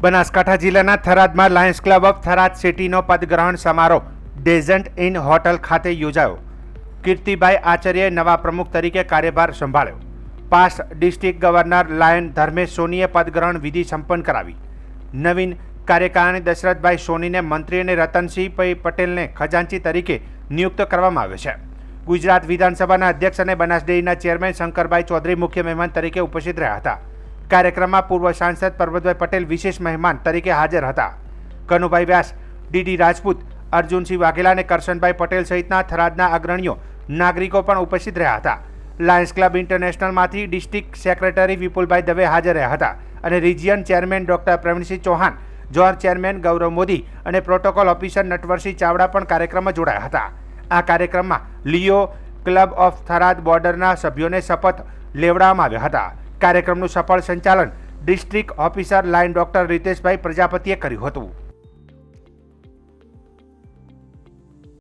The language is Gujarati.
બનાસકાંઠા જિલ્લાના થરાદમાં લાયન્સ ક્લબ ઓફ થરાદ સિટીનો પદગ્રહણ સમારોહ ડેઝન્ટ ઇન હોટલ ખાતે યોજાયો. કીર્તિભાઈ આચાર્યએ નવા પ્રમુખ તરીકે કાર્યભાર સંભાળ્યો. Past district governor lion Dharmesh સોનીએ પદગ્રહણ વિધિ સંપન્ન કરાવી. નવીન કાર્યકારિણી દશરથભાઈ સોનીને મંત્રી અને રતનસિંહભાઈ પટેલને ખજાનચી તરીકે નિયુક્ત કરવામાં આવ્યો છે. ગુજરાત વિધાનસભાના અધ્યક્ષ અને બનાસ ડેરીના ચેરમેન શંકરભાઈ ચૌધરી મુખ્ય મહેમાન તરીકે ઉપસ્થિત રહ્યા હતા. કાર્યક્રમમાં પૂર્વ સાંસદ પરબતભાઈ પટેલ વિશેષ મહેમાન તરીકે હાજર હતા. કનુભાઈ વ્યાસ, ડીડી રાજપૂત, અર્જુનસિંહ વાઘેલા અને કરશનભાઈ પટેલ સહિતના થરાદના અગ્રણીઓ નાગરિકો પણ ઉપસ્થિત રહ્યા હતા. લાયન્સ ક્લબ ઇન્ટરનેશનલમાંથી ડિસ્ટ્રિક્ટ સેક્રેટરી વિપુલભાઈ દવે હાજર રહ્યા હતા અને region chairman doctor Pravinsinh Chauhan, zone chairman Gaurav Modi અને પ્રોટોકોલ ઓફિસર નટવરસિંહ ચાવડા પણ કાર્યક્રમમાં જોડાયા હતા. આ કાર્યક્રમમાં લિયો ક્લબ ઓફ થરાદ બોર્ડરના સભ્યોને શપથ લેવડાવવામાં આવ્યા હતા. કાર્યક્રમનું સફળ સંચાલન district officer lion doctor Riteshbhai પ્રજાપતિએ કર્યું હતું.